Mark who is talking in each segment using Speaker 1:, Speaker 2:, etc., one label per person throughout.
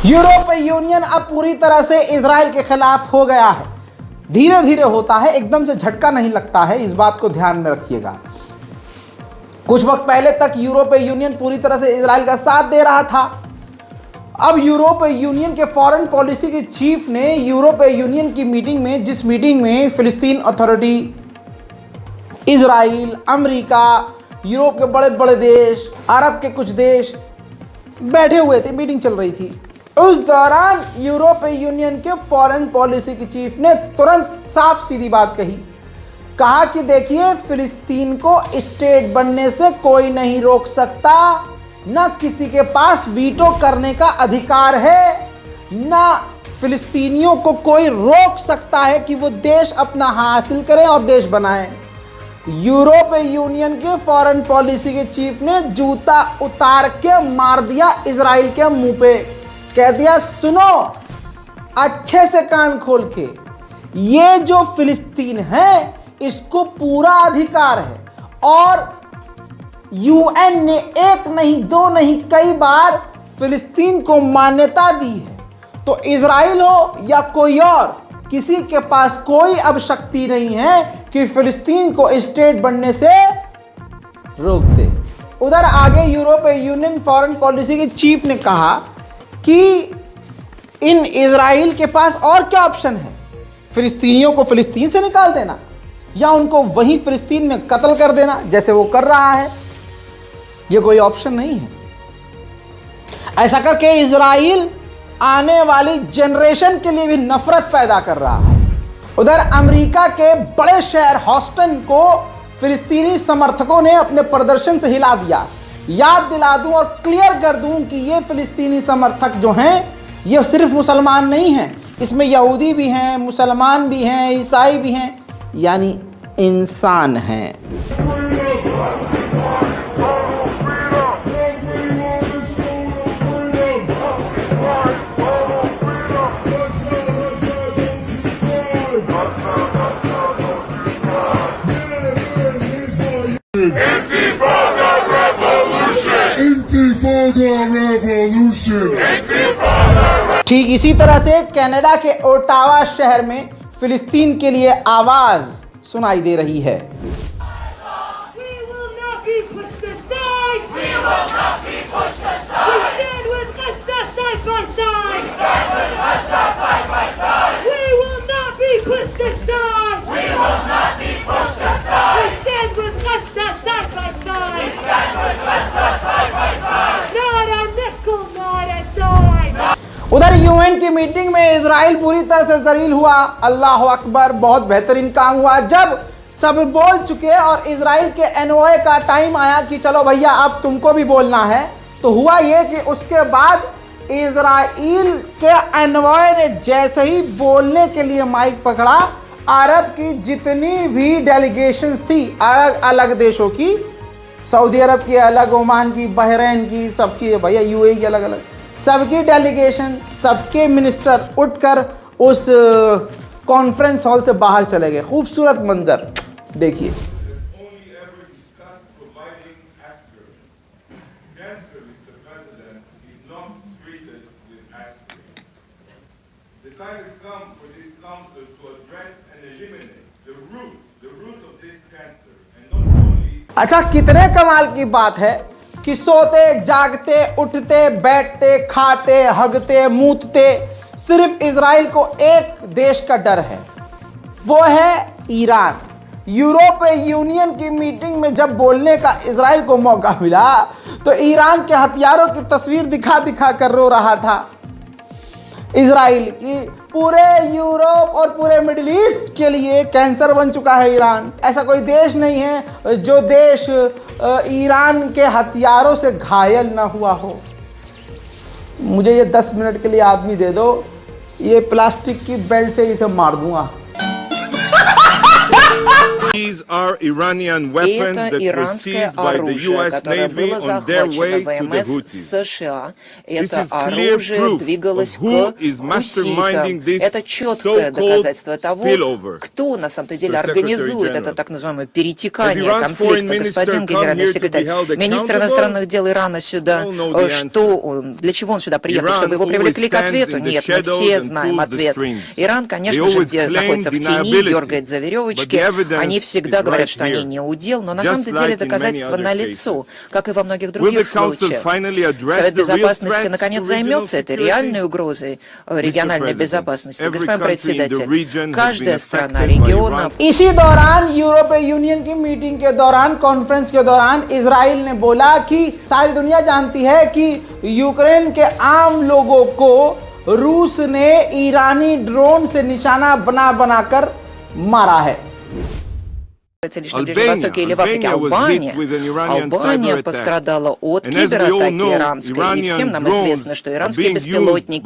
Speaker 1: यूरोपीय यूनियन अब पूरी तरह से इजराइल के खिलाफ हो गया है। धीरे धीरे होता है, एकदम से झटका नहीं लगता है, इस बात को ध्यान में रखिएगा। कुछ वक्त पहले तक यूरोपीय यूनियन पूरी तरह से इजराइल का साथ दे रहा था। अब यूरोपीय यूनियन के फॉरेन पॉलिसी के चीफ ने यूरोपीय यूनियन की मीटिंग में, जिस मीटिंग में फिलिस्तीन अथॉरिटी, इजराइल, अमेरिका, यूरोप के बड़े बड़े देश, अरब के कुछ देश बैठे हुए थे, मीटिंग चल रही थी, उस दौरान यूरोपीय यूनियन के फॉरेन पॉलिसी के चीफ ने तुरंत साफ सीधी बात कहा कि देखिए, फिलिस्तीन को स्टेट बनने से कोई नहीं रोक सकता, ना किसी के पास वीटो करने का अधिकार है, ना फिलिस्तीनियों को कोई रोक सकता है कि वो देश अपना हासिल करें और देश बनाएं। यूरोपीय यूनियन के फॉरेन पॉलिसी के चीफ ने जूता उतार के मार दिया इजराइल के मुंह पे। कह दिया, सुनो अच्छे से कान खोल के, ये जो फिलिस्तीन है इसको पूरा अधिकार है और यूएन ने एक नहीं, दो नहीं, कई बार फिलिस्तीन को मान्यता दी है। तो इजराइल हो या कोई और, किसी के पास कोई अब शक्ति नहीं है कि फिलिस्तीन को स्टेट बनने से रोक दे। उधर आगे यूरोपीय यूनियन फॉरेन पॉलिसी के चीफ ने कहा कि इन इजराइल के पास और क्या ऑप्शन है, फिलिस्तीनियों को फिलिस्तीन से निकाल देना या उनको वहीं फिलिस्तीन में कत्ल कर देना जैसे वो कर रहा है। ये कोई ऑप्शन नहीं है। ऐसा करके इजराइल आने वाली जनरेशन के लिए भी नफरत पैदा कर रहा है। उधर अमेरिका के बड़े शहर ह्यूस्टन को फिलिस्तीनी समर्थकों ने अपने प्रदर्शन से हिला दिया। याद दिला दूं और क्लियर कर दूं कि ये फिलिस्तीनी समर्थक जो हैं, ये सिर्फ मुसलमान नहीं हैं, इसमें यहूदी भी हैं, मुसलमान भी हैं, ईसाई भी हैं, यानी इंसान हैं। ठीक इसी तरह से कनाडा के ओटावा शहर में फिलिस्तीन के लिए आवाज सुनाई दे रही है। उधर यूएन की मीटिंग में इजराइल पूरी तरह से जलील हुआ। अल्लाह अकबर, बहुत बेहतरीन काम हुआ। जब सब बोल चुके और इजराइल के एनओए का टाइम आया कि चलो भैया अब तुमको भी बोलना है, तो हुआ ये कि उसके बाद इजराइल के एनओए ने जैसे ही बोलने के लिए माइक पकड़ा, अरब की जितनी भी डेलीगेशंस थी, अलग अलग देशों की, सऊदी अरब की अलग, ओमान की, बहरीन की, सबकी, भैया यूएई की अलग अलग, सबकी डेलीगेशन, सबके मिनिस्टर उठकर उस कॉन्फ्रेंस हॉल से बाहर चले गए। खूबसूरत मंजर देखिए। अच्छा, कितने कमाल की बात है कि सोते जागते, उठते बैठते, खाते हगते मूतते, सिर्फ इजराइल को एक देश का डर है, वो है ईरान। यूरोपीय यूनियन की मीटिंग में जब बोलने का इजराइल को मौका मिला तो ईरान के हथियारों की तस्वीर दिखा दिखा कर रो रहा था इजराइल की। पूरे यूरोप और पूरे मिडिल ईस्ट के लिए कैंसर बन चुका है ईरान। ऐसा कोई देश नहीं है जो देश ईरान के हथियारों से घायल ना हुआ हो। मुझे ये 10 मिनट के लिए आदमी दे दो, ये प्लास्टिक की बेल्ट से इसे मार दूंगा।
Speaker 2: These are Iranian weapons
Speaker 3: Это
Speaker 2: that were
Speaker 3: иранское
Speaker 2: seized by the
Speaker 3: оружие,
Speaker 2: US
Speaker 3: которое
Speaker 2: Navy
Speaker 3: было
Speaker 2: on their
Speaker 3: захвачено
Speaker 2: way to the
Speaker 3: ВМС
Speaker 2: Houthis.
Speaker 3: США.
Speaker 2: This
Speaker 3: Это
Speaker 2: is clear
Speaker 3: оружие
Speaker 2: proof
Speaker 3: двигалось
Speaker 2: of who
Speaker 3: к
Speaker 2: is
Speaker 3: хуситам.
Speaker 2: masterminding this
Speaker 3: Это четкое
Speaker 2: so-called
Speaker 3: доказательство того,
Speaker 2: spillover.
Speaker 3: кто на самом деле
Speaker 2: So,
Speaker 3: организует
Speaker 2: Secretary
Speaker 3: это
Speaker 2: General,
Speaker 3: так называемое
Speaker 2: has
Speaker 3: перетекание
Speaker 2: Iran's
Speaker 3: конфликта.
Speaker 2: foreign
Speaker 3: Господин
Speaker 2: minister come
Speaker 3: генеральный
Speaker 2: here to be
Speaker 3: секретарь,
Speaker 2: held
Speaker 3: министр
Speaker 2: accountable?
Speaker 3: иностранных дел Ирана сюда,
Speaker 2: We all know the
Speaker 3: что он, для чего он сюда приехал,
Speaker 2: Iran
Speaker 3: чтобы его
Speaker 2: always
Speaker 3: привлекли к
Speaker 2: stands
Speaker 3: ответу?
Speaker 2: in the
Speaker 3: Нет, мы
Speaker 2: shadows
Speaker 3: все
Speaker 2: and
Speaker 3: знаем
Speaker 2: pulls the
Speaker 3: ответ.
Speaker 2: strings.
Speaker 3: Иран,
Speaker 2: They
Speaker 3: конечно же,
Speaker 2: always claim
Speaker 3: находится в тени,
Speaker 2: deniability,
Speaker 3: дергает за
Speaker 2: but
Speaker 3: веревочки.
Speaker 2: the evidence
Speaker 3: Они всегда
Speaker 2: is
Speaker 3: говорят,
Speaker 2: right
Speaker 3: что они
Speaker 2: here.
Speaker 3: не удел, но на
Speaker 2: Just
Speaker 3: самом деле
Speaker 2: like in many
Speaker 3: доказательства
Speaker 2: other
Speaker 3: налицо,
Speaker 2: cases.
Speaker 3: как и во многих
Speaker 2: Will the
Speaker 3: других
Speaker 2: Council
Speaker 3: случаях.
Speaker 2: finally address
Speaker 3: Совет
Speaker 2: the real
Speaker 3: Безопасности
Speaker 2: threat
Speaker 3: наконец
Speaker 2: to regional
Speaker 3: займется этой реальной
Speaker 2: security?
Speaker 3: угрозой
Speaker 2: Mr.
Speaker 3: региональной
Speaker 2: President,
Speaker 3: безопасности.
Speaker 2: every
Speaker 3: Господин
Speaker 2: country in the
Speaker 3: председатель,
Speaker 2: region has been
Speaker 3: каждая страна
Speaker 2: affected by
Speaker 3: региона
Speaker 2: Iran.
Speaker 1: इसी दौरान यूरोपीय union की meeting के दौरान, conference के दौरान, Israel ने बोला कि सारी दुनिया जानती है कि यूक्रेन के आम लोगों को रूस ने ईरानी ड्रोन से निशाना बना बनाकर मारा है।
Speaker 3: лишь на Ближнем Востоке или в Африке. Албания пострадала от кибератаки иранской. И всем нам известно, что иранские беспилотники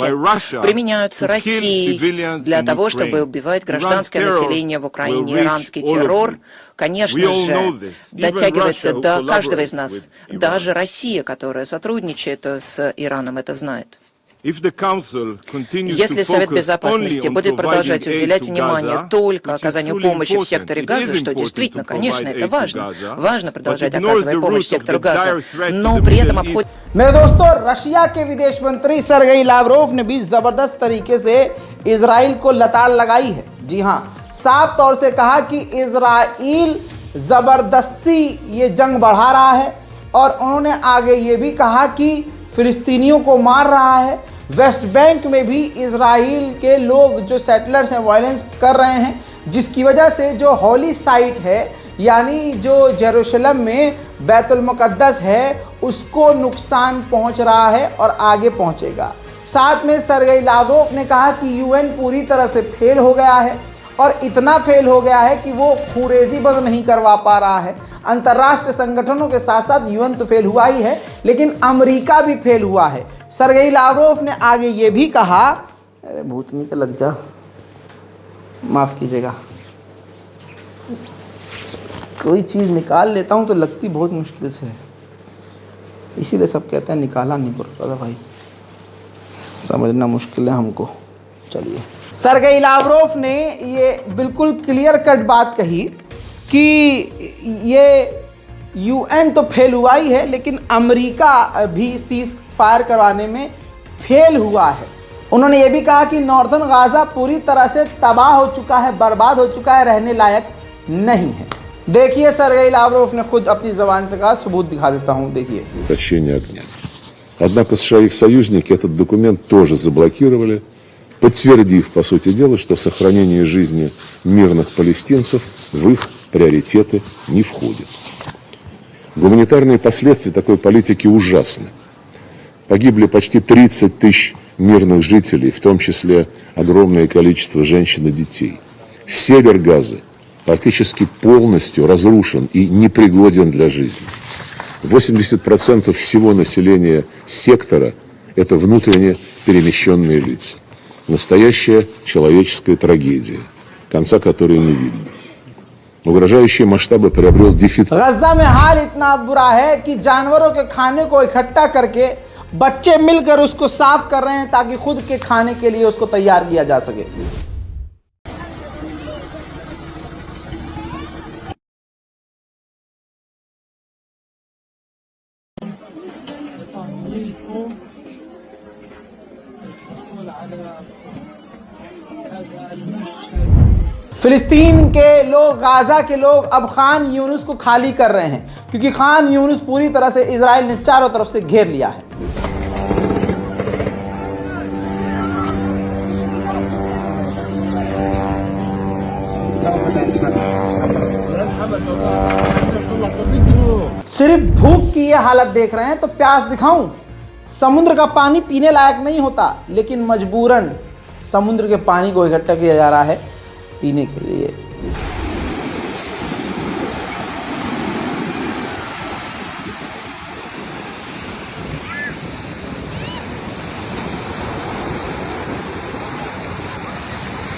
Speaker 3: применяются Россией для того, чтобы убивать гражданское население в Украине. Иранский террор, конечно же, дотягивается до каждого из нас. Даже Россия, которая сотрудничает с Ираном, это знает. Если Совет Безопасности будет продолжать уделять внимание только оказанию помощи в секторе Газа, что действительно, конечно, это важно. Важно продолжать оказывать помощь сектору Газа, но при этом обходит...
Speaker 1: मेरे दोस्तों, रशिया के विदेश मंत्री सरगेई लावरोव ने भी जबरदस्त तरीके से इजराइल को लताड़ लगाई है। जी हां, साफ तौर से कहा कि इजराइल जबरदस्ती ये जंग बढ़ा रहा है और उन्होंने आगे ये भी कहा कि फिलिस्तीनियों को मार रहा है। वेस्ट बैंक में भी इजराइल के लोग जो सेटलर्स हैं वायलेंस कर रहे हैं, जिसकी वजह से जो हॉली साइट है यानी जो जेरूशलम में बैतुल मुक़द्दस है उसको नुकसान पहुंच रहा है और आगे पहुंचेगा। साथ में सरगेई लावरोव ने कहा कि यूएन पूरी तरह से फेल हो गया है और इतना फेल हो गया है कि वो खुरेजी बंद नहीं करवा पा रहा है। अंतर्राष्ट्रीय संगठनों के साथ साथ यूएन तो फेल हुआ ही है, लेकिन अमेरिका भी फेल हुआ है। सरगेई लावरोव ने आगे ये भी कहा, अरे भूतनी का लग जा, माफ़ कीजिएगा, कोई चीज़ निकाल लेता हूँ तो लगती बहुत मुश्किल से है, इसीलिए सब कहते हैं निकाला नहीं कर रहा था भाई, समझना मुश्किल है हमको। चलिए, सरगेई लावरोव ने ये बिल्कुल क्लियर कट बात कही कि ये यूएन तो फेल हुआ ही है, लेकिन अमेरिका भी सीज फायर करवाने में फेल हुआ है। उन्होंने ये भी कहा कि नॉर्दर्न गाजा पूरी तरह से तबाह हो चुका है, बर्बाद हो चुका है, रहने लायक नहीं है। देखिए, सरगेई लावरोव ने खुद अपनी ज़बान से कहा, सबूत दिखा देता हूँ, देखिए।
Speaker 4: Прекращение огня. Однако США и их союзники этот документ тоже заблокировали, подтвердив, по сути дела, что сохранение жизни мирных палестинцев в их приоритеты не входит. Гуманитарные последствия такой политики ужасны. Погибли почти 30 тысяч мирных жителей, в том числе огромное количество женщин и детей. Север Газы практически полностью разрушен и непригоден для жизни. 80% всего населения сектора – это внутренне перемещенные лица. Настоящая человеческая трагедия, конца которой не видно. Угрожающие масштабы приобрел дефицит.
Speaker 1: गजा में हाल इतना बुरा है कि जानवरों के खाने को इकट्ठा करके बच्चे मिलकर उसको साफ कर रहे हैं ताकि खुद के खाने के लिए उसको तैयार किया जा सके। फिलिस्तीन के लोग, गाजा के लोग अब खान यूनुस को खाली कर रहे हैं, क्योंकि खान यूनुस पूरी तरह से इजराइल ने चारों तरफ से घेर लिया है। सिर्फ भूख की ये हालत देख रहे हैं तो प्यास दिखाऊं? समुद्र का पानी पीने लायक नहीं होता, लेकिन मजबूरन समुद्र के पानी को इकट्ठा किया जा रहा है पीने के लिए।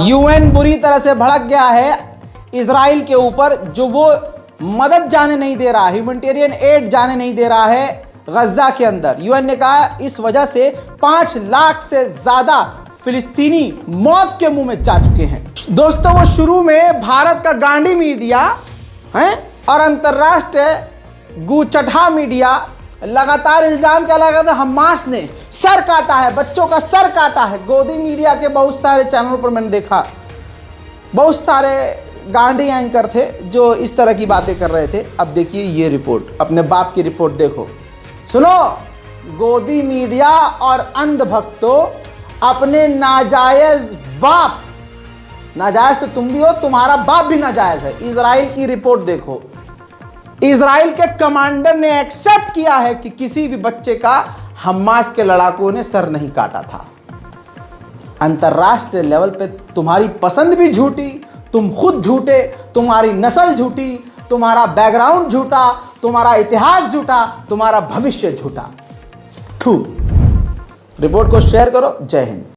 Speaker 1: यूएन बुरी तरह से भड़क गया है इजराइल के ऊपर, जो वो मदद जाने नहीं दे रहा, ह्यूमैनिटेरियन एड जाने नहीं दे रहा है गजा के अंदर। यूएन ने कहा इस वजह से 5 लाख से ज्यादा फिलिस्तीनी मौत के मुंह में जा चुके हैं। दोस्तों, वो शुरू में भारत का गांडी मीडिया है और अंतर्राष्ट्रीय गुचठा मीडिया लगातार इल्जाम क्या लगा था, हमास ने सर काटा है, बच्चों का सर काटा है। गोदी मीडिया के बहुत सारे चैनलों पर मैंने देखा, बहुत सारे गांडी एंकर थे जो इस तरह की बातें कर रहे थे। अब देखिए ये रिपोर्ट, अपने बाप की रिपोर्ट देखो, सुनो। गोदी मीडिया और अंधभक्तों, अपने नाजायज बाप, नाजायज तो तुम भी हो, तुम्हारा बाप भी नाजायज है। इजराइल की रिपोर्ट देखो, इजराइल के कमांडर ने एक्सेप्ट किया है कि किसी भी बच्चे का हमास के लड़ाकों ने सर नहीं काटा था। अंतरराष्ट्रीय लेवल पे तुम्हारी पसंद भी झूठी, तुम खुद झूठे, तुम्हारी नस्ल झूठी, तुम्हारा बैकग्राउंड झूठा, तुम्हारा इतिहास झूठा, तुम्हारा भविष्य झूठा। रिपोर्ट को शेयर करो। जय हिंद।